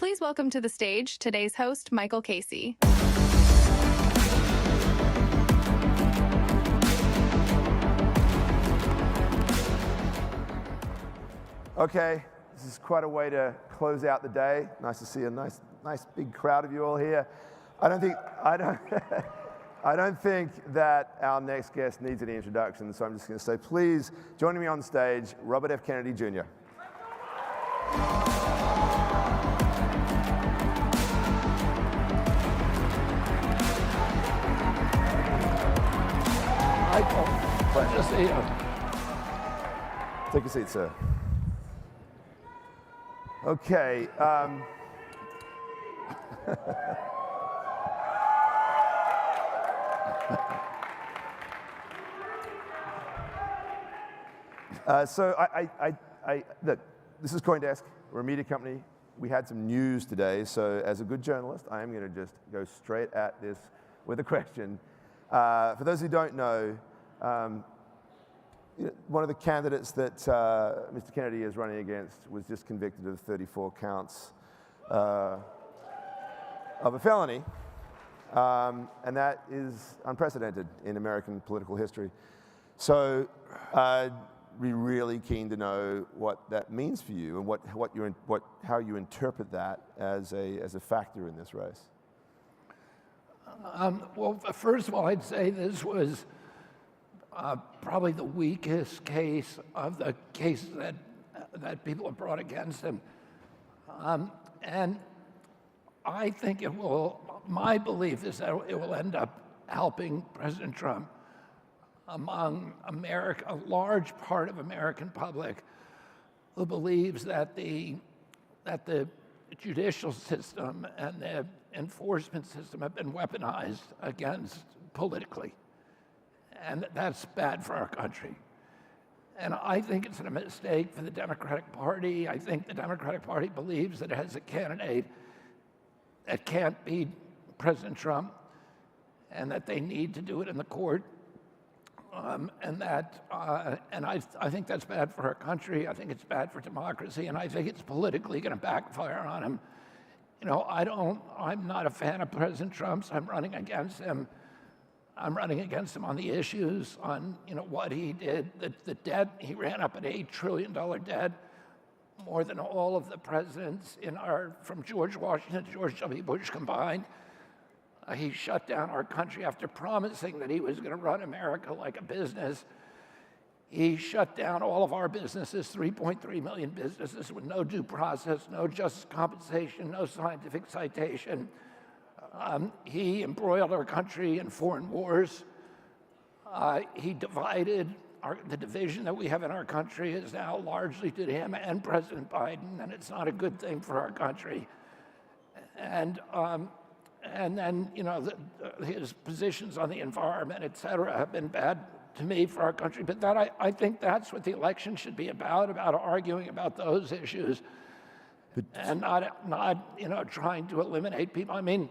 Please welcome to the stage today's host, Michael Casey. Okay, this is quite a way to close out the day. Nice to see a nice big crowd of you all here. I don't think that our next guest needs any introduction, so I'm just going to say, please join me on stage, Robert F. Kennedy Jr. Michael, pleasure to see you. Take a seat, sir. Okay. So look, this is CoinDesk. We're a media company. We had some news today, so as a good journalist, I am going to just go straight at this with a question. For those who don't know, one of the candidates that Mr. Kennedy is running against was just convicted of 34 counts of a felony, and that is unprecedented in American political history. So we're really keen to know what that means for you and how you interpret that as a factor in this race. Well, first of all, I'd say this was probably the weakest case of the cases that people have brought against him. And I think my belief is that it will end up helping President Trump among a large part of American public who believes that the judicial system and the enforcement system have been weaponized against politically. And that's bad for our country. And I think it's a mistake for the Democratic Party. I think the Democratic Party believes that it has a candidate that can't beat President Trump and that they need to do it in the court. And I think that's bad for our country. I think it's bad for democracy, and I think it's politically going to backfire on him. You know, I'm not a fan of President Trump's. I'm running against him. I'm running against him on the issues, on what he did, the debt. He ran up an $8 trillion debt, more than all of the presidents from George Washington to George W. Bush combined. He shut down our country after promising that he was going to run America like a business. He shut down all of our businesses, 3.3 million businesses with no due process, no just compensation, no scientific citation. He embroiled our country in foreign wars. He divided the division that we have in our country is now largely due to him and President Biden, and it's not a good thing for our country. And then, his positions on the environment, et cetera, have been bad to me for our country. But I think that's what the election should be about arguing about those issues, and not trying to eliminate people. I mean,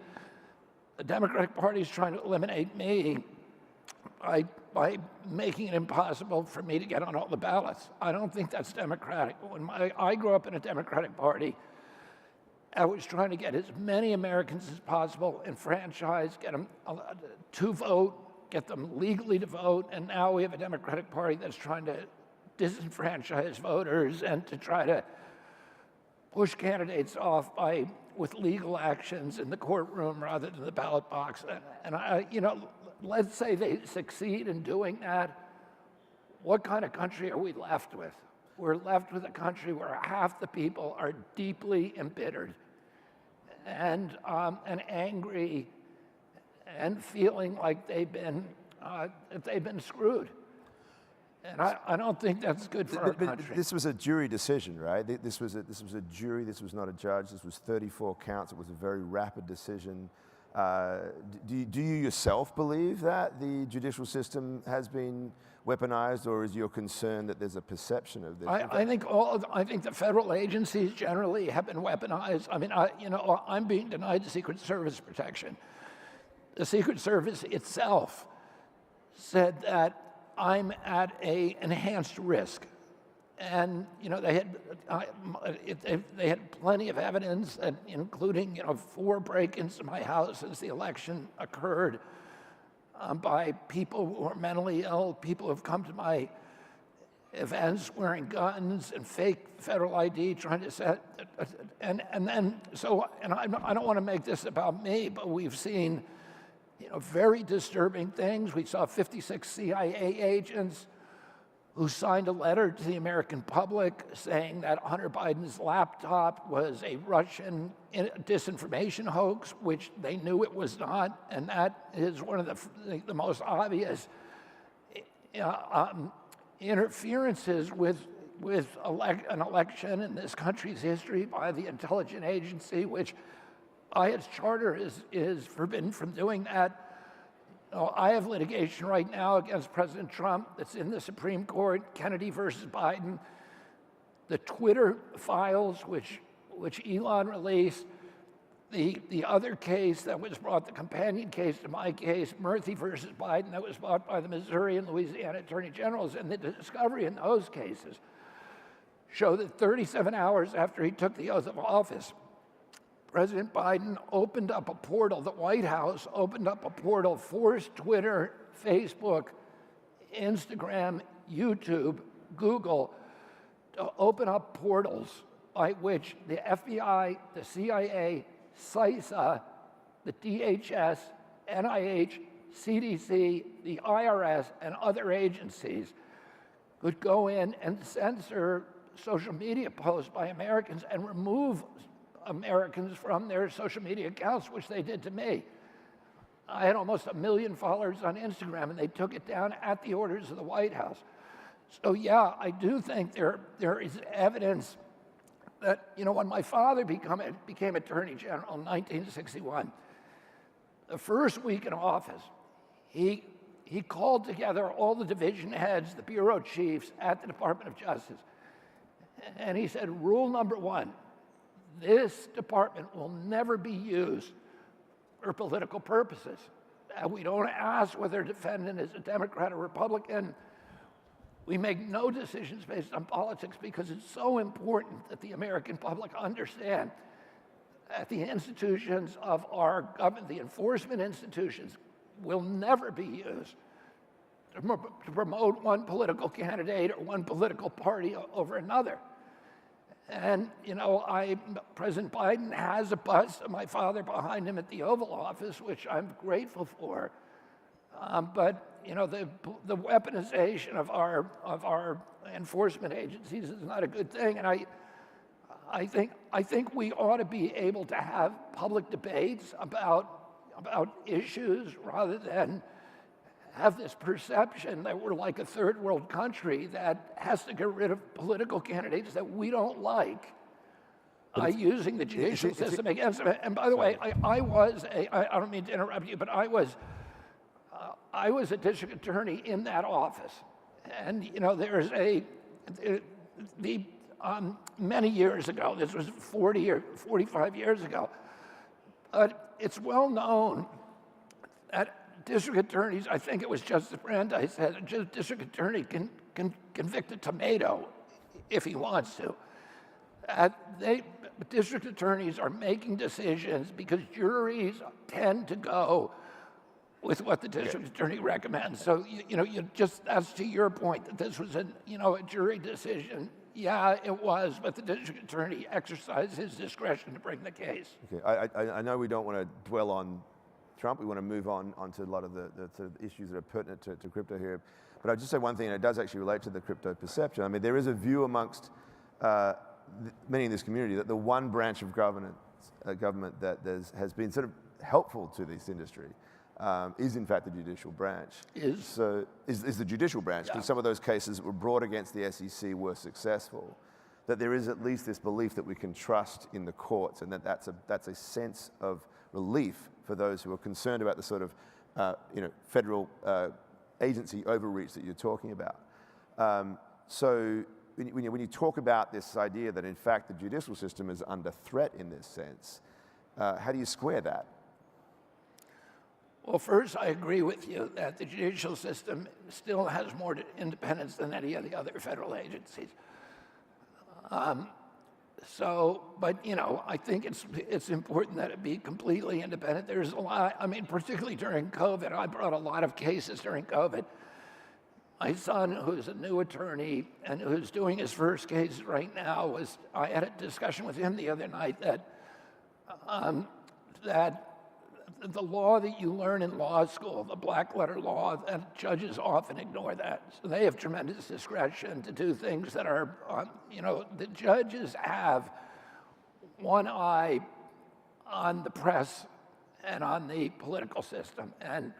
the Democratic Party is trying to eliminate me by making it impossible for me to get on all the ballots. I don't think that's democratic. When I grew up in a Democratic Party, I was trying to get as many Americans as possible enfranchised, get them to vote, get them legally to vote, and now we have a Democratic Party that's trying to disenfranchise voters and to try to push candidates off with legal actions in the courtroom rather than the ballot box. And let's say they succeed in doing that, what kind of country are we left with? We're left with a country where half the people are deeply embittered and angry and feeling like they've been screwed. And I don't think that's good for our country. This was a jury decision, right? This was a jury. This was not a judge. This was 34 counts. It was a very rapid decision. Do you yourself believe that the judicial system has been weaponized, or is your concern that there's a perception of this? I think the federal agencies generally have been weaponized. I mean, I'm being denied Secret Service protection. The Secret Service itself said that I'm at an enhanced risk And they had plenty of evidence, including 4 break-ins to my house as the election occurred by people who are mentally ill, people who have come to my events wearing guns and fake federal ID, trying to set, and I don't want to make this about me, but we've seen very disturbing things. We saw 56 CIA agents who signed a letter to the American public saying that Hunter Biden's laptop was a Russian disinformation hoax, which they knew it was not, and that is one of the most obvious interferences with an election in this country's history by the intelligence agency, which by its charter is forbidden from doing that. I have litigation right now against President Trump that's in the Supreme Court, Kennedy versus Biden. The Twitter files, which Elon released, the other case that was brought, the companion case to my case, Murthy versus Biden, that was brought by the Missouri and Louisiana Attorney Generals, and the discovery in those cases show that 37 hours after he took the oath of office, President Biden opened up a portal, the White House opened up a portal, forced Twitter, Facebook, Instagram, YouTube, Google to open up portals by which the FBI, the CIA, CISA, the DHS, NIH, CDC, the IRS, and other agencies could go in and censor social media posts by Americans and remove Americans from their social media accounts, which they did to me. I had almost 1 million followers on Instagram, and they took it down at the orders of the White House. So yeah, I do think there is evidence that, when my father became Attorney General in 1961, the first week in office, he called together all the division heads, the bureau chiefs at the Department of Justice, and he said, rule number 1, this department will never be used for political purposes. We don't ask whether a defendant is a Democrat or Republican. We make no decisions based on politics because it's so important that the American public understand that the institutions of our government, the enforcement institutions, will never be used to promote one political candidate or one political party over another. And, President Biden has a bust of my father behind him at the Oval Office, which I'm grateful for. But, the weaponization of our enforcement agencies is not a good thing. And I think we ought to be able to have public debates about issues rather than have this perception that we're like a third world country that has to get rid of political candidates that we don't like using the judicial system against them. And by the way, I don't mean to interrupt you, but I was a district attorney in that office. And, there's many years ago, this was 40 or 45 years ago, but it's well known that district attorneys, I think it was Justice Brandeis said, a district attorney can convict a tomato if he wants to. District attorneys are making decisions because juries tend to go with what the district attorney recommends. So, that's to your point that this was a jury decision. Yeah, it was, but the district attorney exercised his discretion to bring the case. Okay, I know we don't want to dwell on Trump. We want to move on to a lot of the sort of issues that are pertinent to crypto here. But I'll just say one thing, and it does actually relate to the crypto perception. I mean, there is a view amongst many in this community that the one branch of government that has been sort of helpful to this industry is in fact the judicial branch. Is the judicial branch, because some of those cases that were brought against the SEC were successful. That there is at least this belief that we can trust in the courts, and that's a sense of relief for those who are concerned about the sort of federal agency overreach that you're talking about. So when you talk about this idea that in fact the judicial system is under threat in this sense, how do you square that? Well, first, I agree with you that the judicial system still has more independence than any of the other federal agencies. But I think it's important that it be completely independent. There's a lot, I mean, particularly during COVID, I brought a lot of cases during COVID. My son, who's a new attorney and who's doing his first case right now, I had a discussion with him the other night that the law that you learn in law school, the black letter law, and judges often ignore that. So they have tremendous discretion to do things that are, the judges have one eye on the press and on the political system. And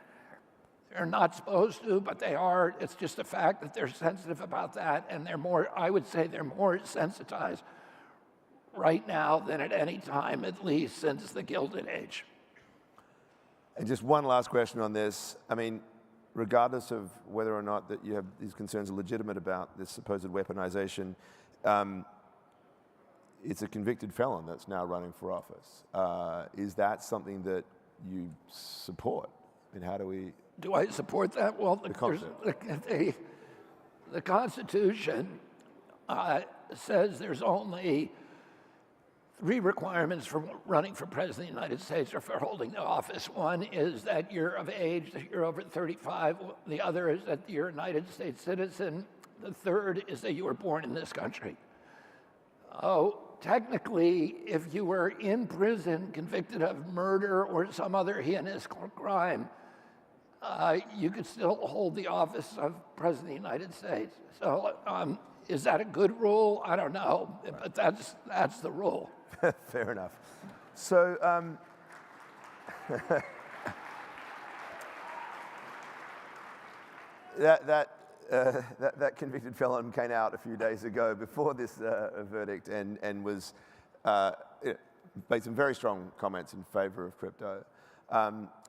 they're not supposed to, but they are. It's just a fact that they're sensitive about that. And I would say they're more sensitized right now than at any time, at least since the Gilded Age. And just one last question on this. I mean, regardless of whether or not that you have these concerns are legitimate about this supposed weaponization, it's a convicted felon that's now running for office. Is that something that you support? I mean, how do we... Do I support that? Well, the Constitution says there's only 3 requirements for running for president of the United States or for holding the office. One is that you're of age, that you're over 35. The other is that you're a United States citizen. The third is that you were born in this country. Oh, technically, if you were in prison convicted of murder or some other heinous crime, you could still hold the office of President of the United States. So is that a good rule? I don't know, but that's the rule. Fair enough. So that convicted felon came out a few days ago before this verdict and was made some very strong comments in favor of crypto.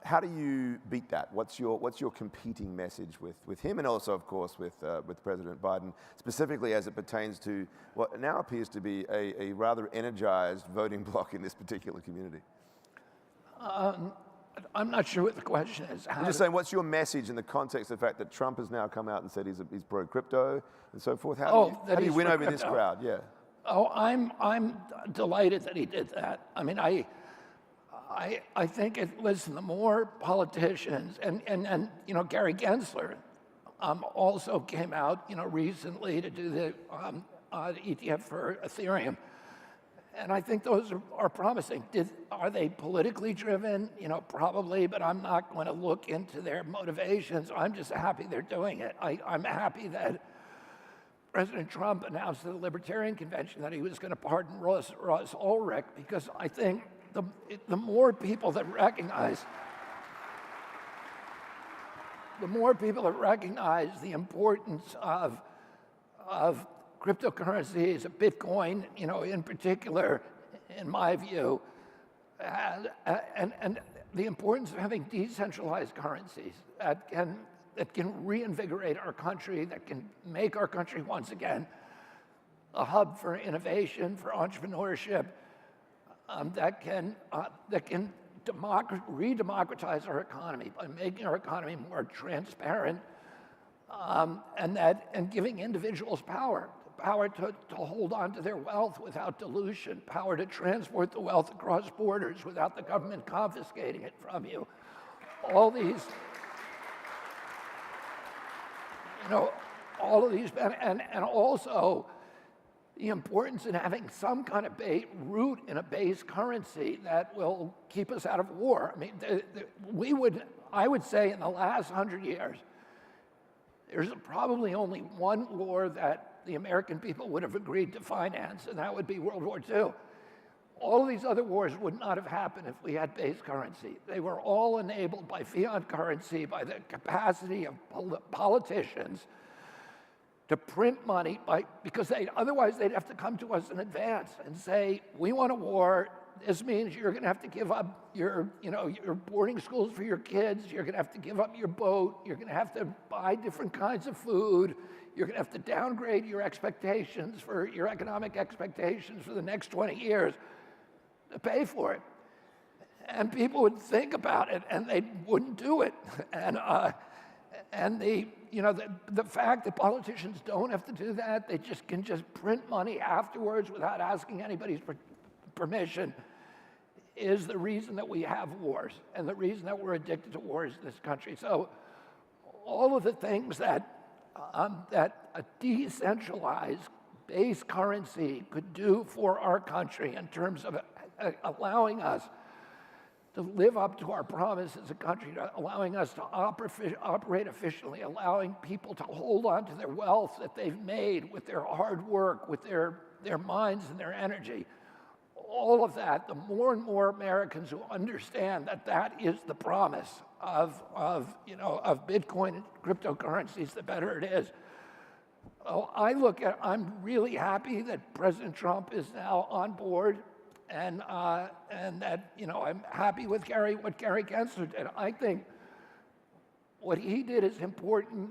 How do you beat that? What's your competing message with him, and also, of course, with President Biden, specifically as it pertains to what now appears to be a rather energized voting bloc in this particular community? I'm not sure what the question is. I'm just saying, what's your message in the context of the fact that Trump has now come out and said he's pro-crypto and so forth? How do you win over this crowd? Yeah. Oh, I'm delighted that he did that. I mean, I think listen, the more politicians, and Gary Gensler also came out, recently to do the ETF for Ethereum. And I think those are promising. Are they politically driven? Probably, but I'm not going to look into their motivations. I'm just happy they're doing it. I'm happy that President Trump announced at the Libertarian Convention that he was going to pardon Ross Ulrich, because I think the more people that recognize the importance of cryptocurrencies, of Bitcoin, in particular, in my view, and the importance of having decentralized currencies that can reinvigorate our country, that can make our country once again a hub for innovation, for entrepreneurship, that can re-democratize our economy by making our economy more transparent, and giving individuals power to hold on to their wealth without dilution, power to transport the wealth across borders without the government confiscating it from you. All of these, and also the importance in having some kind of root in a base currency that will keep us out of war. I mean, I would say in the last 100 years, there's probably only one war that the American people would have agreed to finance, and that would be World War II. All of these other wars would not have happened if we had base currency. They were all enabled by fiat currency, by the capacity of politicians to print money, because otherwise they'd have to come to us in advance and say, we want a war. This means you're going to have to give up your boarding schools for your kids. You're going to have to give up your boat. You're going to have to buy different kinds of food. You're going to have to downgrade your expectations for your economic expectations for the next 20 years to pay for it. And people would think about it, and they wouldn't do it. And the fact that politicians don't have to do that, they can just print money afterwards without asking anybody's permission, is the reason that we have wars and the reason that we're addicted to wars in this country. So all of the things that a decentralized base currency could do for our country in terms of allowing us to live up to our promise as a country, allowing us to operate efficiently, allowing people to hold on to their wealth that they've made with their hard work, with their minds and their energy. All of that, the more and more Americans who understand that that is the promise of Bitcoin and cryptocurrencies, the better it is. I'm really happy that President Trump is now on board, and that I'm happy with what Gary Gensler did. I think what he did is important.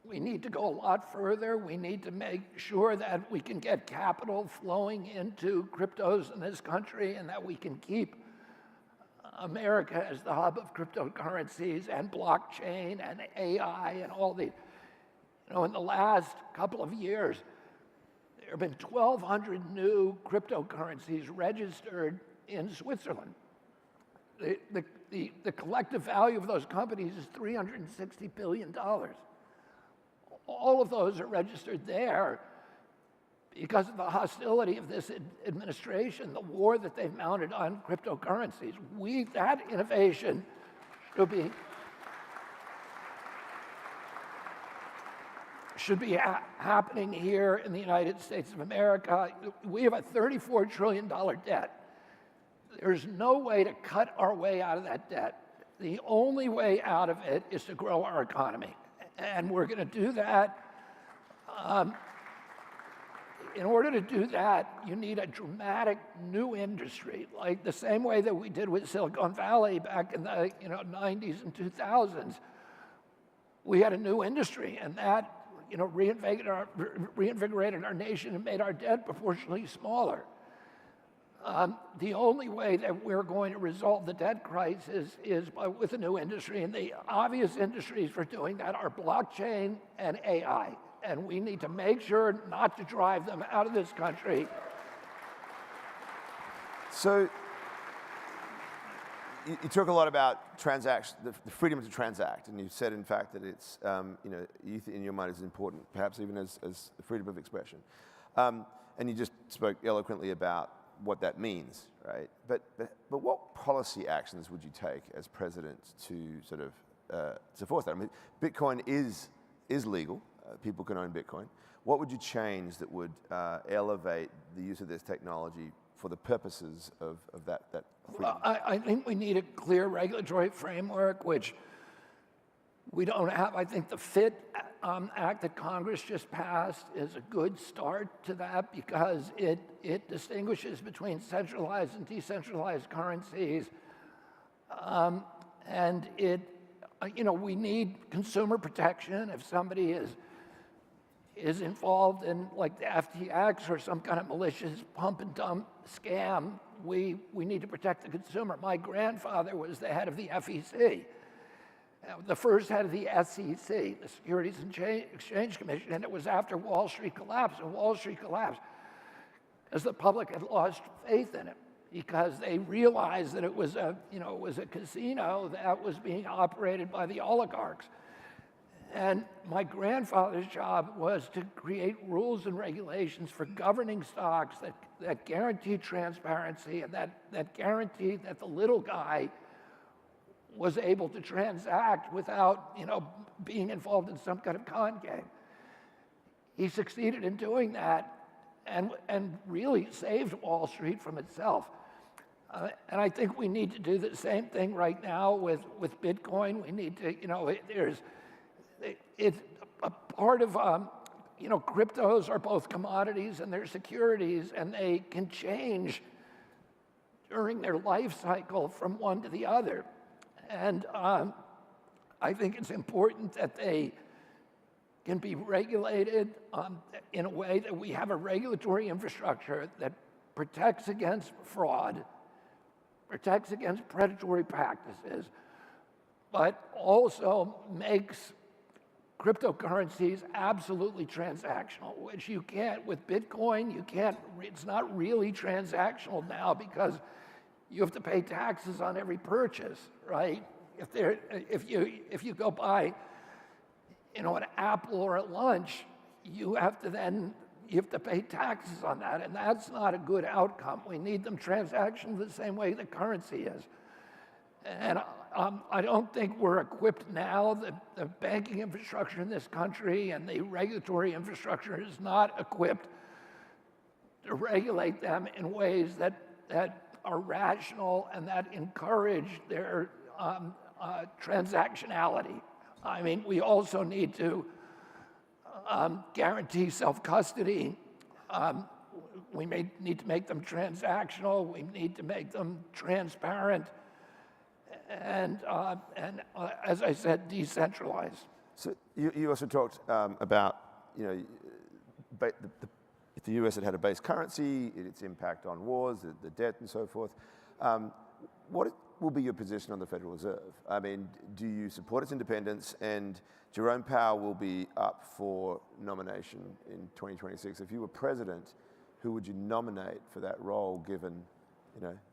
We need to go a lot further. We need to make sure that we can get capital flowing into cryptos in this country, and that we can keep America as the hub of cryptocurrencies and blockchain and AI and all these. In the last couple of years, there have been 1,200 new cryptocurrencies registered in Switzerland. The collective value of those companies is $360 billion. All of those are registered there because of the hostility of this administration, the war that they've mounted on cryptocurrencies. That innovation should be happening here in the United States of America. We have a $34 trillion debt. There's no way to cut our way out of that debt. The only way out of it is to grow our economy. And we're going to do that. In order to do that, you need a dramatic new industry, like the same way that we did with Silicon Valley back in the 90s and 2000s. We had a new industry, and that reinvigorated our nation and made our debt proportionally smaller. The only way that we're going to resolve the debt crisis is with a new industry, and the obvious industries for doing that are blockchain and AI, and we need to make sure not to drive them out of this country. So you talk a lot about the freedom to transact, and you said, in fact, that it's, in your mind is important, perhaps even as the freedom of expression. And you just spoke eloquently about what that means, right? But what policy actions would you take as president to sort of to force that? I mean, Bitcoin is legal. People can own Bitcoin. What would you change that would elevate the use of this technology for the purposes of that freedom? Well, I think we need a clear regulatory framework, which we don't have. I think the FIT Act that Congress just passed is a good start to that, because it distinguishes between centralized and decentralized currencies. And we need consumer protection. If somebody is involved in, like, the FTX or some kind of malicious pump and dump scam, we need to protect the consumer. My grandfather was the head of the FEC, the first head of the SEC, the Securities and Exchange Commission, and it was after Wall Street collapsed. And Wall Street collapsed because the public had lost faith in it, because they realized that it was a casino that was being operated by the oligarchs. And my grandfather's job was to create rules and regulations for governing stocks that guaranteed transparency, and that guaranteed that the little guy was able to transact without being involved in some kind of con game. He succeeded in doing that and really saved Wall Street from itself. And I think we need to do the same thing right now with Bitcoin. We need to, it's a part of, cryptos are both commodities and they're securities, and they can change during their life cycle from one to the other. And I think it's important that they can be regulated in a way that we have a regulatory infrastructure that protects against fraud, protects against predatory practices, but also makes cryptocurrencies absolutely transactional, which you can't with Bitcoin. You can't. It's not really transactional now because you have to pay taxes on every purchase, right? If you go buy, an apple or a lunch, you have to pay taxes on that, and that's not a good outcome. We need them transactional the same way the currency is. And I don't think we're equipped now. The banking infrastructure in this country and the regulatory infrastructure is not equipped to regulate them in ways that are rational and that encourage their transactionality. I mean, we also need to guarantee self-custody. We may need to make them transactional. We need to make them transparent. And as I said, decentralized. So you also talked about, if the US had a base currency, its impact on wars, the debt and so forth. What will be your position on the Federal Reserve? I mean, do you support its independence? And Jerome Powell will be up for nomination in 2026. If you were president, who would you nominate for that role, given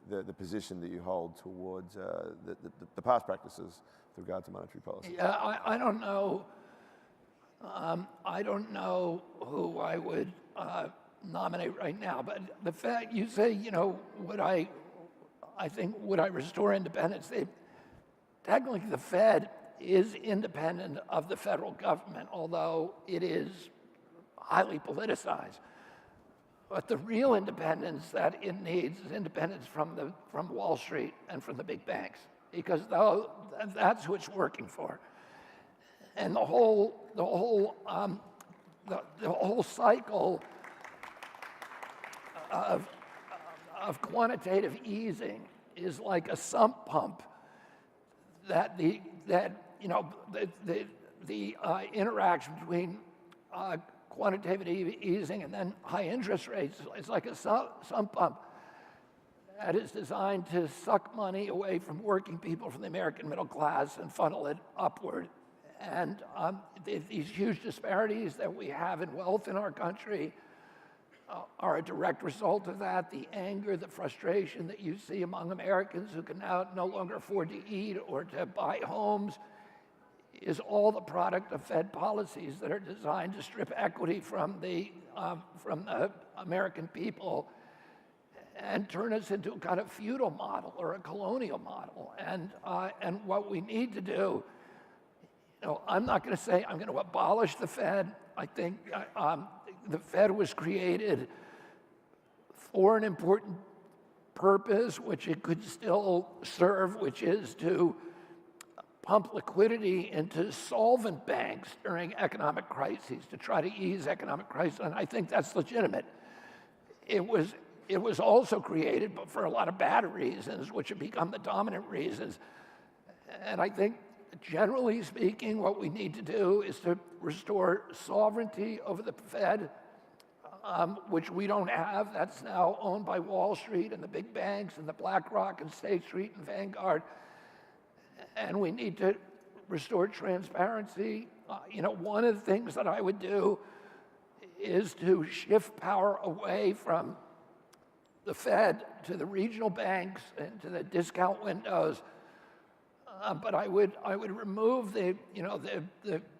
the position that you hold towards the past practices with regard to monetary policy? Yeah, I don't know. I don't know who I would nominate right now. But the fact you say, would I restore independence? Technically, the Fed is independent of the federal government, although it is highly politicized. But the real independence that it needs is independence from Wall Street and from the big banks, because that's who it's working for. And the whole cycle of quantitative easing is like a sump pump that the interaction between quantitative easing and then high interest rates, it's like a sump pump that is designed to suck money away from working people, from the American middle class, and funnel it upward. And these huge disparities that we have in wealth in our country are a direct result of that. The anger, the frustration that you see among Americans who can now no longer afford to eat or to buy homes is all the product of Fed policies that are designed to strip equity from the American people and turn us into a kind of feudal model or a colonial model. And what we need to do, I'm not going to say I'm going to abolish the Fed. I think the Fed was created for an important purpose, which it could still serve, which is to pump liquidity into solvent banks during economic crises, to try to ease economic crisis, and I think that's legitimate. It was also created but for a lot of bad reasons, which have become the dominant reasons. And I think, generally speaking, what we need to do is to restore sovereignty over the Fed, which we don't have. That's now owned by Wall Street and the big banks and the BlackRock and State Street and Vanguard. And we need to restore transparency. One of the things that I would do is to shift power away from the Fed to the regional banks and to the discount windows. But I would remove the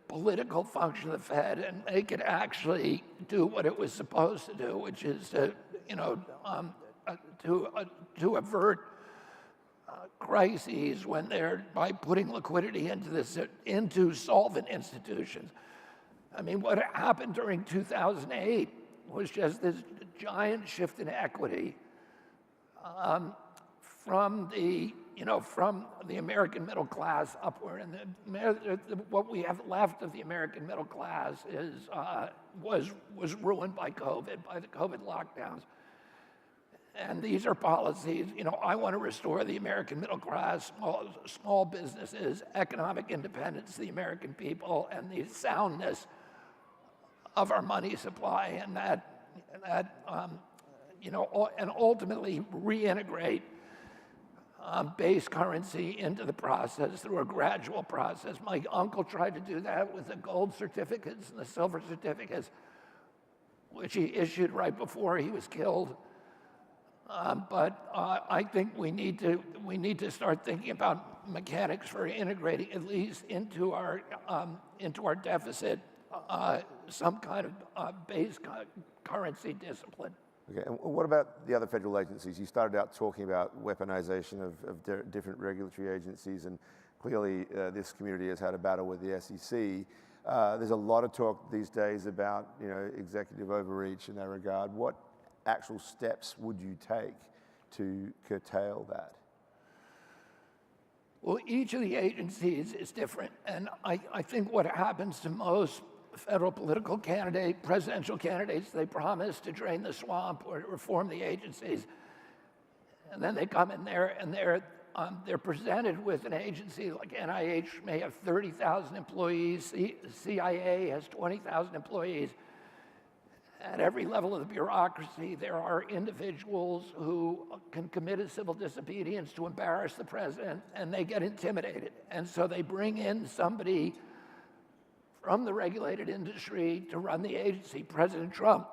political function of the Fed and make it actually do what it was supposed to do, which is to avert crises when by putting liquidity into solvent institutions. I mean, what happened during 2008 was just this giant shift in equity from the American middle class upward, and what we have left of the American middle class was ruined by COVID, by the COVID lockdowns. And these are policies, I want to restore the American middle class, small businesses, economic independence of the American people, and the soundness of our money supply, and and ultimately reintegrate base currency into the process through a gradual process. My uncle tried to do that with the gold certificates and the silver certificates, which he issued right before he was killed. But I think we need to start thinking about mechanics for integrating at least into our deficit some kind of base currency discipline. Okay, and what about the other federal agencies? You started out talking about weaponization of different regulatory agencies, and clearly this community has had a battle with the SEC. There's a lot of talk these days about executive overreach in that regard. What actual steps would you take to curtail that? Well, each of the agencies is different, and I think what happens to most federal political presidential candidates, they promise to drain the swamp or to reform the agencies, and then they come in there and they're presented with an agency like NIH may have 30,000 employees, CIA has 20,000 employees. At every level of the bureaucracy, there are individuals who can commit a civil disobedience to embarrass the president, and they get intimidated. And so they bring in somebody from the regulated industry to run the agency. President Trump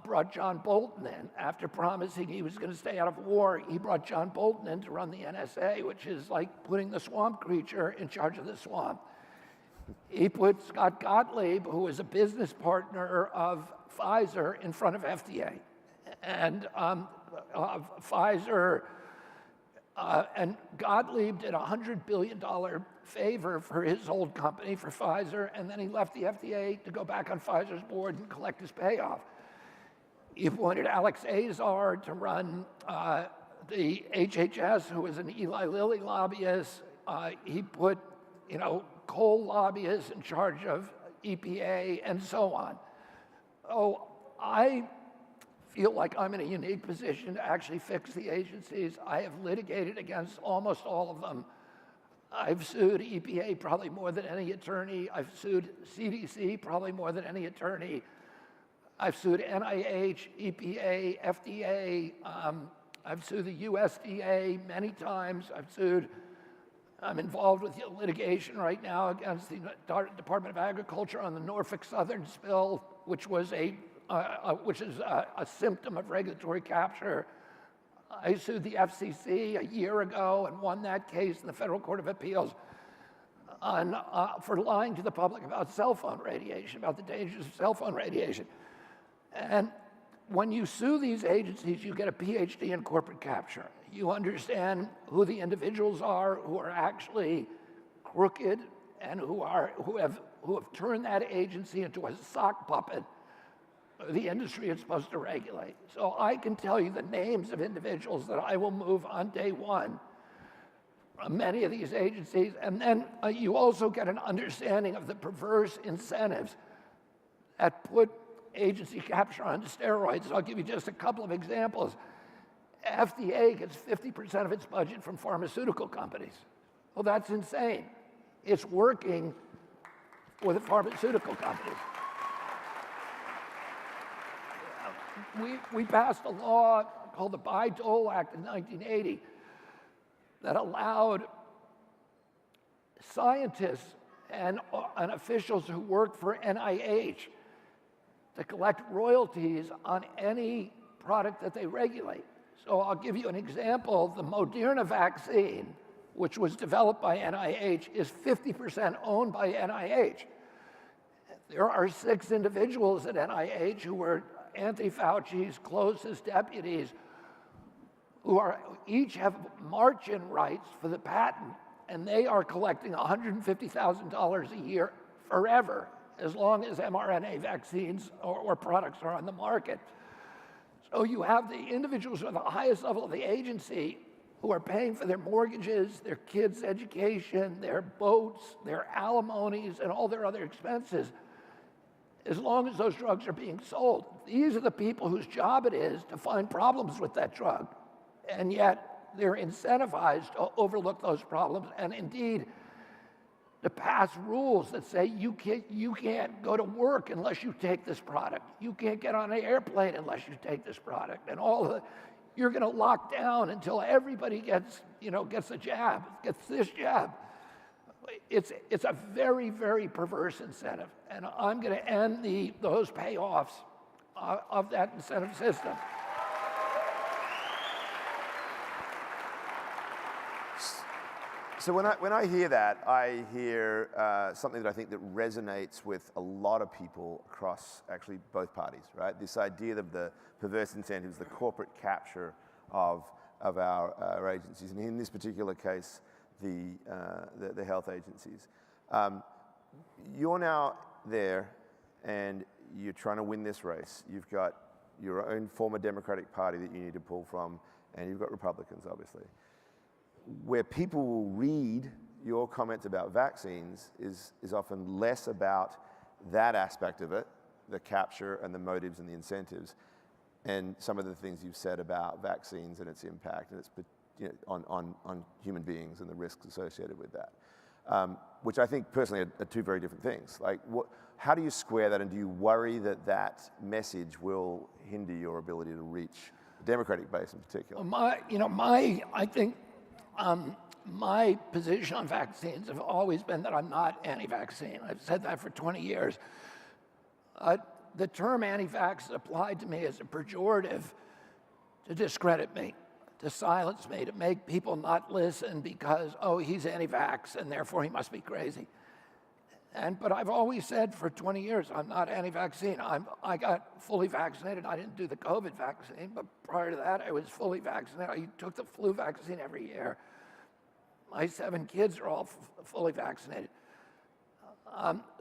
brought John Bolton in. After promising he was going to stay out of war, he brought John Bolton in to run the NSA, which is like putting the swamp creature in charge of the swamp. He put Scott Gottlieb, who was a business partner of Pfizer, in front of FDA. And Pfizer and Gottlieb did a $100 billion favor for his old company, for Pfizer, and then he left the FDA to go back on Pfizer's board and collect his payoff. He appointed Alex Azar to run the HHS, who was an Eli Lilly lobbyist. He put, coal lobbyists in charge of EPA and so on. Oh, I feel like I'm in a unique position to actually fix the agencies. I have litigated against almost all of them. I've sued EPA probably more than any attorney. I've sued CDC probably more than any attorney. I've sued NIH, EPA, FDA. I've sued the USDA many times. I'm involved with litigation right now against the Department of Agriculture on the Norfolk Southern spill, which is a symptom of regulatory capture. I sued the FCC a year ago and won that case in the Federal Court of Appeals for lying to the public about cell phone radiation, about the dangers of cell phone radiation. And when you sue these agencies, you get a PhD in corporate capture. You understand who the individuals are who are actually crooked and who have turned that agency into a sock puppet the industry is supposed to regulate. So I can tell you the names of individuals that I will move on day one from many of these agencies. And then you also get an understanding of the perverse incentives that put agency capture on steroids. I'll give you just a couple of examples. FDA gets 50% of its budget from pharmaceutical companies. Well, that's insane. It's working for the pharmaceutical companies. We passed a law called the Bayh-Dole Act in 1980 that allowed scientists and officials who work for NIH to collect royalties on any product that they regulate. So I'll give you an example. The Moderna vaccine, which was developed by NIH, is 50% owned by NIH. There are 6 individuals at NIH who were anti-Fauci's closest deputies who each have margin rights for the patent, and they are collecting $150,000 a year forever, as long as mRNA vaccines or products are on the market. So you have the individuals at the highest level of the agency who are paying for their mortgages, their kids' education, their boats, their alimonies, and all their other expenses, as long as those drugs are being sold. These are the people whose job it is to find problems with that drug, and yet they're incentivized to overlook those problems, and indeed to pass rules that say you can't go to work unless you take this product. You can't get on an airplane unless you take this product. And you're going to lock down until everybody gets a jab, gets this jab. It's a very, very perverse incentive, and I'm going to end those payoffs of that incentive system. So when I hear that, I hear something that I think that resonates with a lot of people across actually both parties, right? This idea of the perverse incentives, the corporate capture of our agencies, and in this particular case, the health agencies. You're now there, and you're trying to win this race. You've got your own former Democratic Party that you need to pull from, and you've got Republicans, obviously. Where people will read your comments about vaccines is often less about that aspect of it, the capture and the motives and the incentives, and some of the things you've said about vaccines and its impact and its on human beings and the risks associated with that, which I think personally are two very different things. Like, how do you square that, and do you worry that that message will hinder your ability to reach the Democratic base in particular? I think my position on vaccines have always been that I'm not anti-vaccine. I've said that for 20 years. The term anti-vax is applied to me as a pejorative to discredit me, to silence me, to make people not listen because, oh, he's anti-vax and therefore he must be crazy. But I've always said for 20 years, I'm not anti-vaccine. I got fully vaccinated. I didn't do the COVID vaccine, but prior to that, I was fully vaccinated. I took the flu vaccine every year. My 7 kids are all fully vaccinated.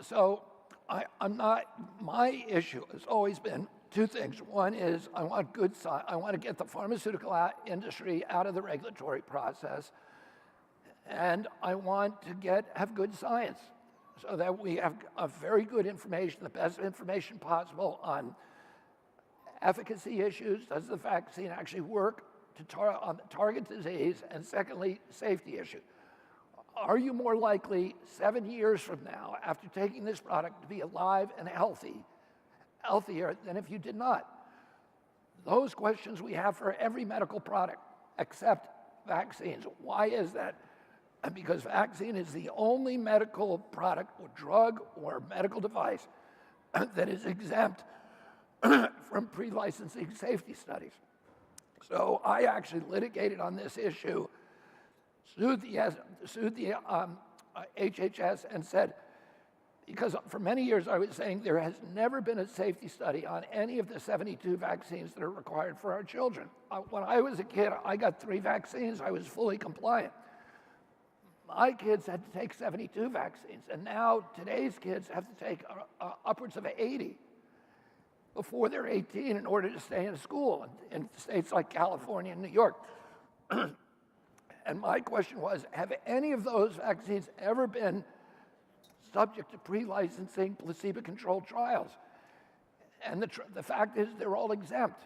So I'm not, my issue has always been 2 things. One is I want good science. I want to get the pharmaceutical industry out of the regulatory process, and I want to have good science, so that we have a very good information, the best information possible on efficacy issues. Does the vaccine actually work on the target disease? And secondly, safety issue. Are you more likely 7 years from now, after taking this product, to be alive and healthier than if you did not? Those questions we have for every medical product except vaccines. Why is that? Because vaccine is the only medical product or drug or medical device that is exempt from pre-licensing safety studies. So I actually litigated on this issue, sued the HHS and said, because for many years I was saying there has never been a safety study on any of the 72 vaccines that are required for our children. When I was a kid, I got 3 vaccines. I was fully compliant. My kids had to take 72 vaccines, and now today's kids have to take upwards of 80 before they're 18 in order to stay in school in states like California and New York. And my question was, have any of those vaccines ever been subject to pre-licensing placebo-controlled trials? And the fact is they're all exempt,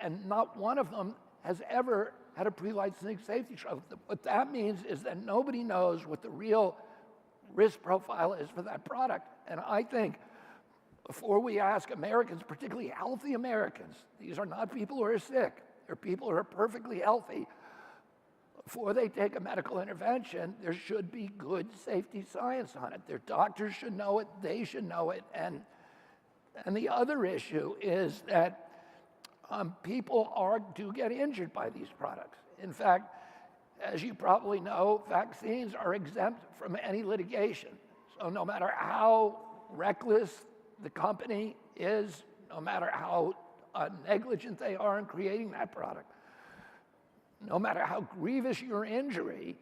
and not one of them has ever had a pre-licensing safety trial. What that means is that nobody knows what the real risk profile is for that product. And I think before we ask Americans, particularly healthy Americans, these are not people who are sick, they're people who are perfectly healthy, before they take a medical intervention, there should be good safety science on it. Their doctors should know it, they should know it. And the other issue is that people do get injured by these products. In fact, as you probably know, vaccines are exempt from any litigation. So no matter how reckless the company is, no matter how negligent they are in creating that product, no matter how grievous your injury,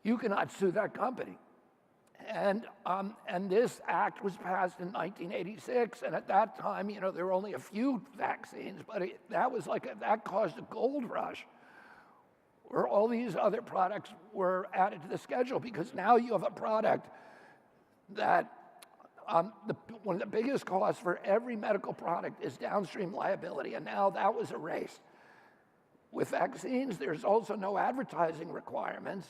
you cannot sue that company. And this act was passed in 1986, and at that time, there were only a few vaccines, but that caused a gold rush, where all these other products were added to the schedule, because now you have a product that one of the biggest costs for every medical product is downstream liability, and now that was erased. With vaccines, there's also no advertising requirements,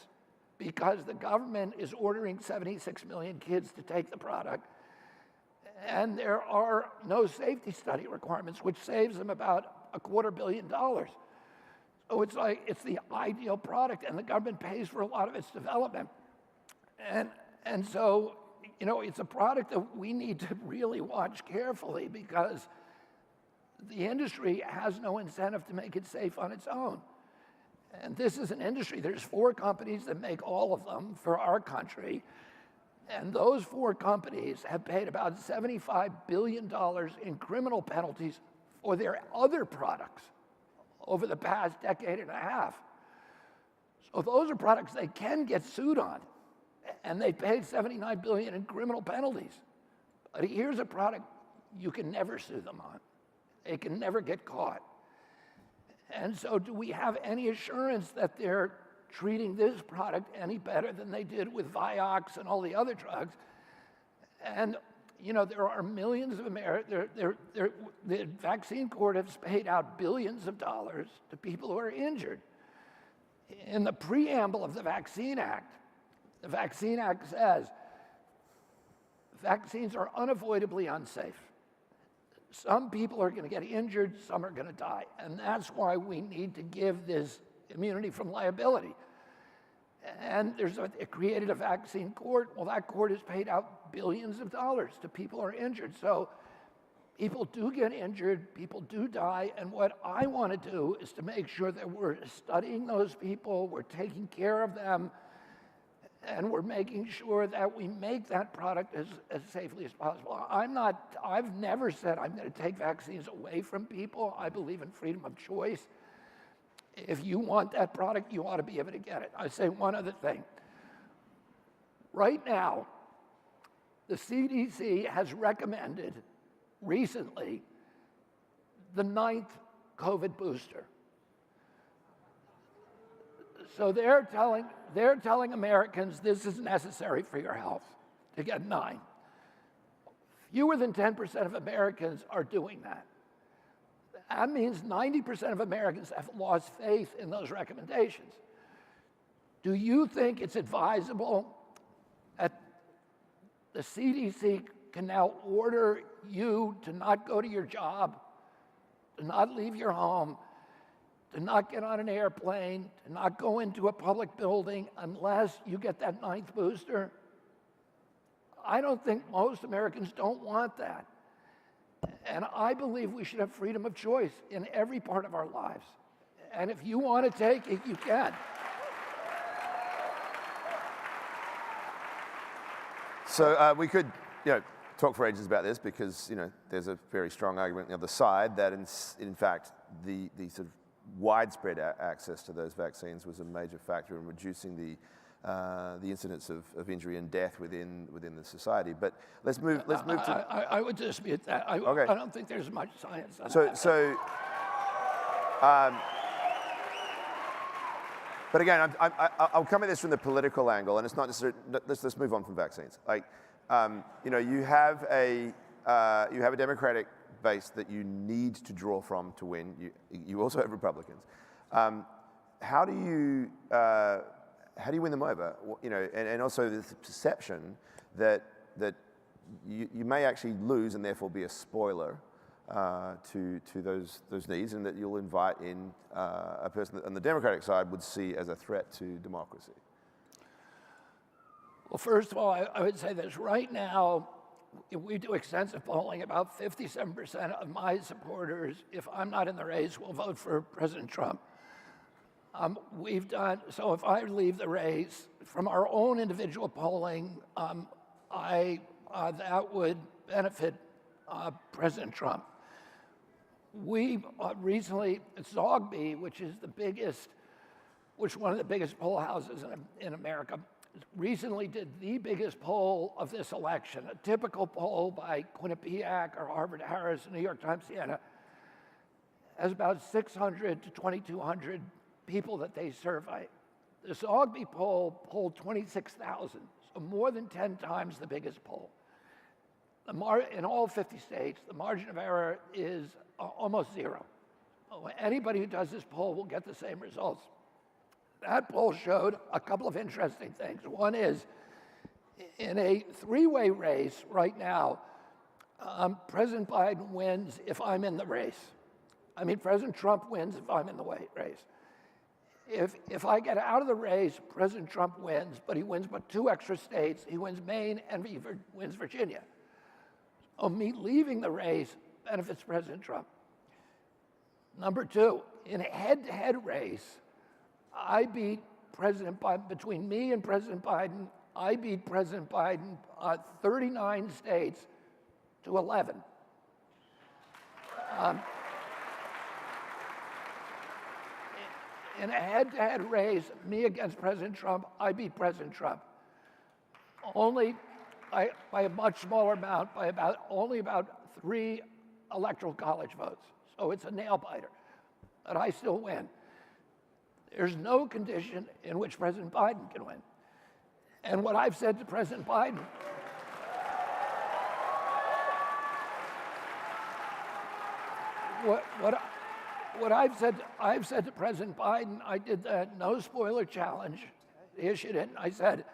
because the government is ordering 76 million kids to take the product, and there are no safety study requirements, which saves them about $250 million. So it's like, it's the ideal product, and the government pays for a lot of its development. And so, it's a product that we need to really watch carefully, because the industry has no incentive to make it safe on its own. And this is an industry, there's 4 companies that make all of them for our country. And those 4 companies have paid about $75 billion in criminal penalties for their other products over the past decade and a half. So those are products they can get sued on. And they paid $79 billion in criminal penalties. But here's a product you can never sue them on. They can never get caught. And so do we have any assurance that they're treating this product any better than they did with Vioxx and all the other drugs? And, there are millions of Americans, the vaccine court has paid out billions of dollars to people who are injured. In the preamble of the Vaccine Act says vaccines are unavoidably unsafe. Some people are going to get injured, some are going to die. And that's why we need to give this immunity from liability. And it created a vaccine court. Well, that court has paid out billions of dollars to people who are injured. So people do get injured, people do die. And what I want to do is to make sure that we're studying those people, we're taking care of them, and we're making sure that we make that product as safely as possible. I've never said I'm going to take vaccines away from people. I believe in freedom of choice. If you want that product, you ought to be able to get it. I say one other thing. Right now, the CDC has recommended recently the 9th COVID booster. So they're telling Americans this is necessary for your health to get 9. Fewer than 10% of Americans are doing that. That means 90% of Americans have lost faith in those recommendations. Do you think it's advisable that the CDC can now order you to not go to your job, to not leave your home, to not get on an airplane, to not go into a public building unless you get that 9th booster? I don't think most Americans don't want that. And I believe we should have freedom of choice in every part of our lives. And if you want to take it, you can. So we could, talk for ages about this, because there's a very strong argument on the other side that in fact the sort of widespread access to those vaccines was a major factor in reducing the incidence of injury and death within the society. But let's move to. I would dispute that. Okay. I don't think there's much science on that. But again, I'll come at this from the political angle, and it's not necessarily. Let's move on from vaccines. You have a Democratic base that you need to draw from to win. You also have Republicans. How do you win them over? And also the perception that you may actually lose and therefore be a spoiler to those needs, and that you'll invite in a person that on the Democratic side would see as a threat to democracy. Well, first of all, I would say this. Right now, we do extensive polling. About 57% of my supporters, if I'm not in the race, will vote for President Trump. So if I leave the race, from our own individual polling, that would benefit President Trump. We recently, Zogby, which one of the biggest poll houses in America, recently did the biggest poll of this election. A typical poll by Quinnipiac or Harvard Harris, New York Times Siena, has about 600 to 2,200 people that they survey. The Zogby poll polled 26,000, so more than 10 times the biggest poll. In all 50 states, the margin of error is almost 0. Anybody who does this poll will get the same results. That poll showed a couple of interesting things. One is, in a 3-way race right now, President Biden wins if I'm in the race. President Trump wins if I'm in the race. if I get out of the race, President Trump wins, but he wins but 2 extra states. He wins Maine and he wins Virginia. So me leaving the race benefits President Trump. Number 2, in a head-to-head race, I beat President Biden, between me and President Biden, I beat President Biden 39 states to 11. In a head-to-head race, me against President Trump, I beat President Trump. Only by a much smaller amount, by only about 3 electoral college votes. So it's a nail biter, but I still win. There's no condition in which President Biden can win. And what I've said to President Biden, what I've said to President Biden, I did the no spoiler challenge, issued it, and I said,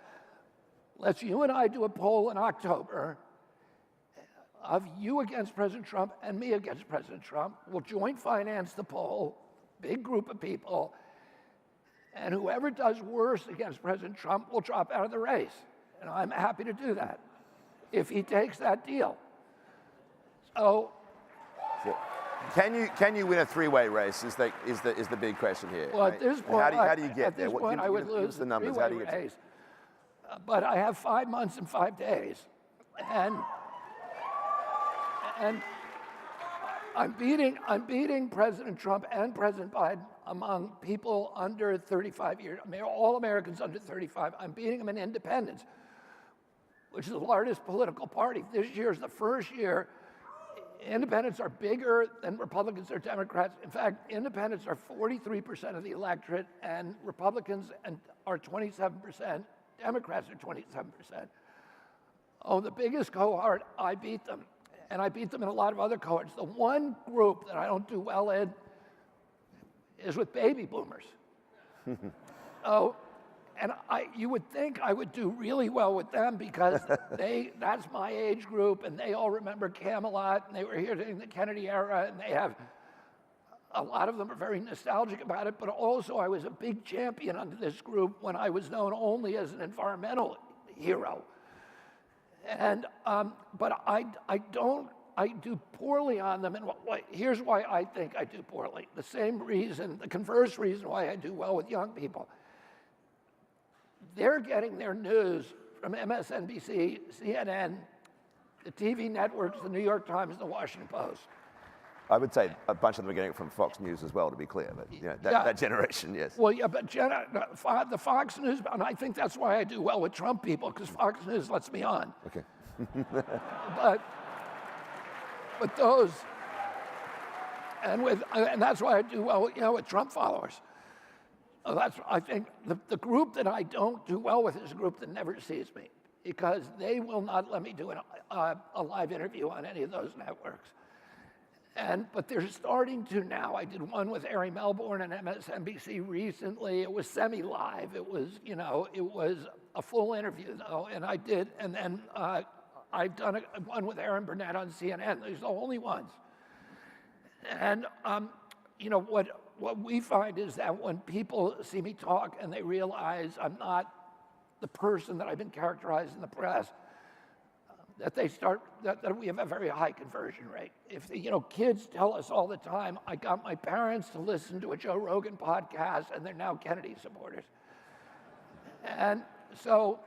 let's you and I do a poll in October of you against President Trump and me against President Trump. We'll joint finance the poll, big group of people, and whoever does worse against President Trump will drop out of the race. And I'm happy to do that if he takes that deal. So can you win a 3-way race is the big question here. Well, right? at this point, how do you get there? At this point, I would lose the numbers. How do you get race. But I have 5 months and 5 days, and I'm beating President Trump and President Biden among people under 35 years. I mean, all Americans under 35. I'm beating them in independents, which is the largest political party. This year is the first year independents are bigger than Republicans or Democrats. In fact, independents are 43% of the electorate, and Republicans are 27%. Democrats are 27%. Oh, the biggest cohort, I beat them. And I beat them in a lot of other cohorts. The one group that I don't do well in is with baby boomers. You would think I would do really well with them because that's my age group, and they all remember Camelot, and they were here during the Kennedy era, and a lot of them are very nostalgic about it, but also I was a big champion under this group when I was known only as an environmental hero. And, but I do poorly on them, and here's why I think I do poorly. The same reason, the converse reason why I do well with young people. They're getting their news from MSNBC, CNN, the TV networks, the New York Times, the Washington Post. I would say a bunch of them are getting it from Fox News as well, to be clear, but that generation, yes. Well, yeah, but the Fox News, and I think that's why I do well with Trump people, because Fox News lets me on. Okay. but those, and that's why I do well, with Trump followers. I think the group that I don't do well with is a group that never sees me, because they will not let me do a live interview on any of those networks. But they're starting to now. I did one with Ari Melbourne on MSNBC recently. It was semi-live. It was a full interview though, and then I've done one with Aaron Burnett on CNN. These are the only ones. And what we find is that when people see me talk and they realize I'm not the person that I've been characterized in the press, that we have a very high conversion rate. If kids tell us all the time, I got my parents to listen to a Joe Rogan podcast, and they're now Kennedy supporters. And so,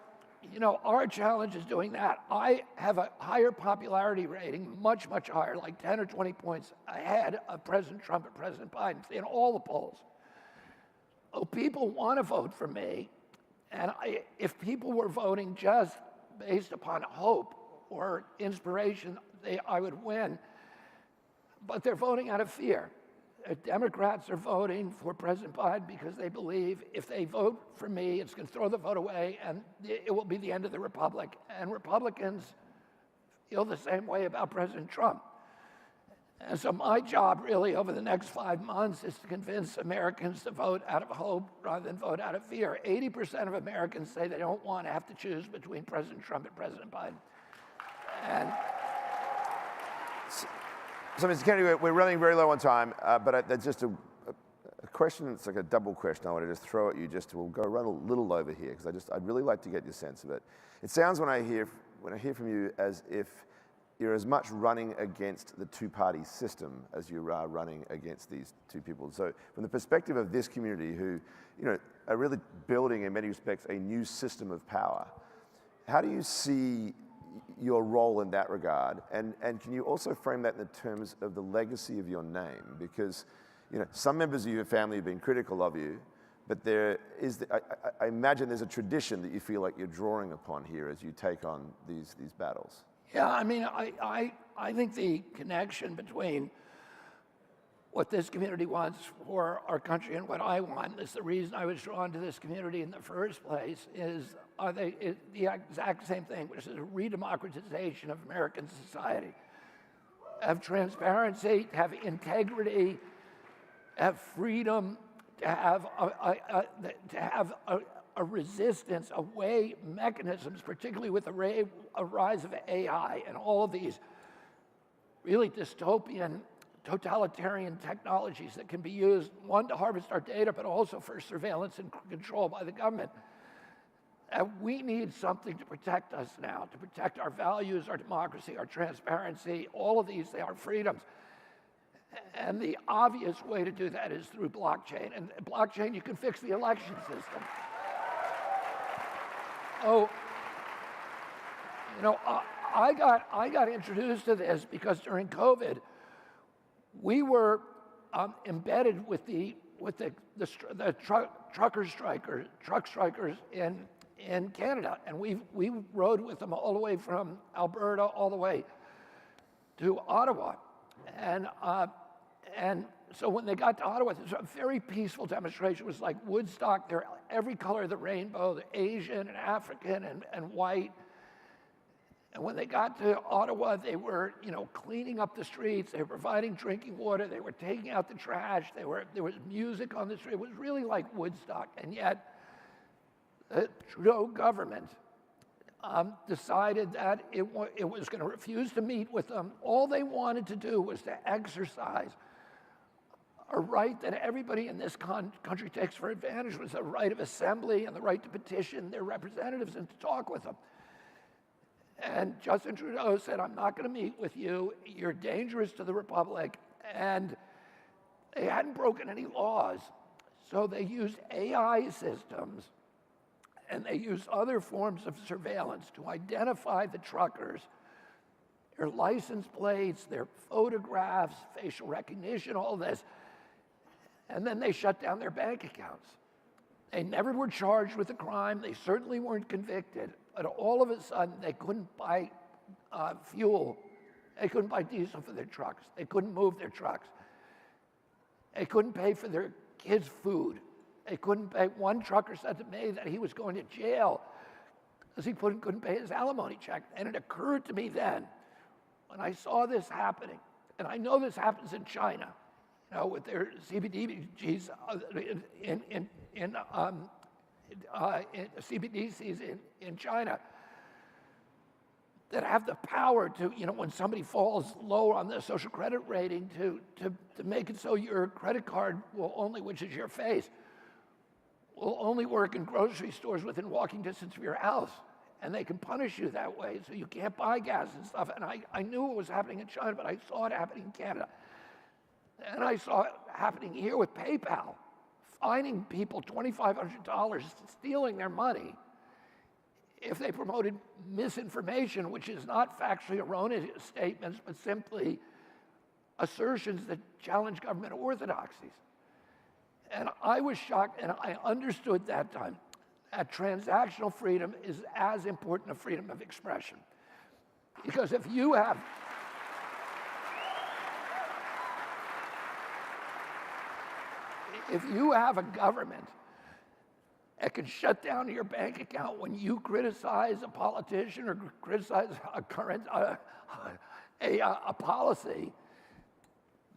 our challenge is doing that. I have a higher popularity rating, much, much higher, like 10 or 20 points ahead of President Trump and President Biden in all the polls. Oh, people want to vote for me, and if people were voting just based upon hope or inspiration, I would win. But they're voting out of fear. Democrats are voting for President Biden because they believe if they vote for me, it's going to throw the vote away and it will be the end of the republic. And Republicans feel the same way about President Trump. And so my job really over the next 5 months is to convince Americans to vote out of hope rather than vote out of fear. 80% of Americans say they don't want to have to choose between President Trump and President Biden. And so, Mr. Kennedy, we're running very low on time, but just a question, it's like a double question I want to just throw at you, we'll go run a little over here, because I'd really like to get your sense of it. It sounds when I hear from you as if you're as much running against the two-party system as you are running against these two people. So from the perspective of this community who, are really building in many respects a new system of power, how do you see your role in that regard? And can you also frame that in the terms of the legacy of your name? Because, some members of your family have been critical of you, but I imagine there's a tradition that you feel like you're drawing upon here as you take on these battles. Yeah, I mean, I think the connection between what this community wants for our country and what I want is the reason I was drawn to this community in the first place is the exact same thing, which is a redemocratization of American society. Have transparency, have integrity, have freedom, to have a resistance, mechanisms, particularly with the rise of AI and all of these really dystopian, totalitarian technologies that can be used, one, to harvest our data, but also for surveillance and control by the government. We need something to protect us now, to protect our values, our democracy, our transparency, all of these, our freedoms. And the obvious way to do that is through blockchain. And blockchain, you can fix the election system. Oh, I got introduced to this because during COVID, we were embedded with the truck strikers in Canada, and we rode with them all the way from Alberta all the way to Ottawa, and so when they got to Ottawa, it was a very peaceful demonstration. It was like Woodstock. They're every color of the rainbow, the Asian and African and white. And when they got to Ottawa, they were, cleaning up the streets. They were providing drinking water. They were taking out the trash. There was music on the street. It was really like Woodstock. And yet, the Trudeau government decided that it was going to refuse to meet with them. All they wanted to do was to exercise a right that everybody in this country takes for advantage, was the right of assembly and the right to petition their representatives and to talk with them. And Justin Trudeau said, I'm not going to meet with you. You're dangerous to the Republic. And they hadn't broken any laws. So they used AI systems and they used other forms of surveillance to identify the truckers, their license plates, their photographs, facial recognition, all this. And then they shut down their bank accounts. They never were charged with a crime. They certainly weren't convicted. But all of a sudden, they couldn't buy fuel. They couldn't buy diesel for their trucks. They couldn't move their trucks. They couldn't pay for their kids' food. They couldn't pay. One trucker said to me that he was going to jail because he couldn't pay his alimony check. And it occurred to me then, when I saw this happening, and I know this happens in China, with their CBDCs in CBDCs in China that have the power to, when somebody falls low on the social credit rating, to make it so your credit card which is your face, will only work in grocery stores within walking distance of your house. And they can punish you that way, so you can't buy gas and stuff. And I knew it was happening in China, but I saw it happening in Canada. And I saw it happening here with PayPal, fining people $2,500, stealing their money if they promoted misinformation, which is not factually erroneous statements, but simply assertions that challenge government orthodoxies. And I was shocked, and I understood that time that transactional freedom is as important as freedom of expression. Because if you have a government that can shut down your bank account when you criticize a politician or criticize a current a policy,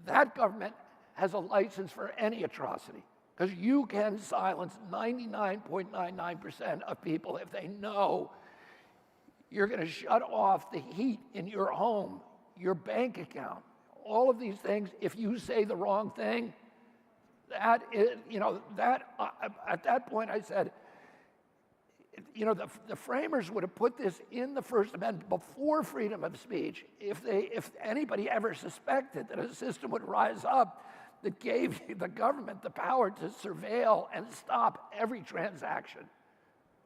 that government has a license for any atrocity, because you can silence 99.99% of people if they know you're going to shut off the heat in your home, your bank account, all of these things. If you say the wrong thing, That is, at that point I said, the framers would have put this in the First Amendment before freedom of speech if anybody ever suspected that a system would rise up that gave the government the power to surveil and stop every transaction.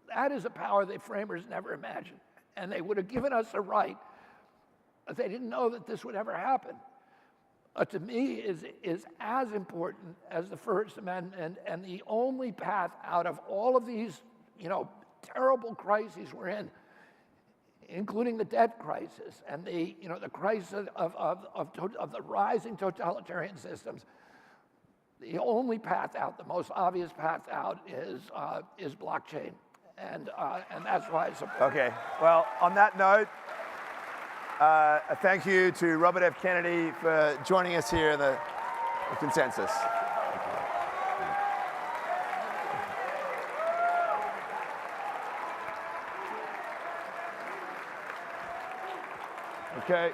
That is a power the framers never imagined. And they would have given us a right, but they didn't know that this would ever happen. To me, is as important as the First Amendment, and the only path out of all of these, terrible crises we're in, including the debt crisis and the crisis of the rising totalitarian systems. The only path out, the most obvious path out, is blockchain, and that's why I support. Okay. Well, on that note, a thank you to Robert F. Kennedy for joining us here in the consensus. Okay.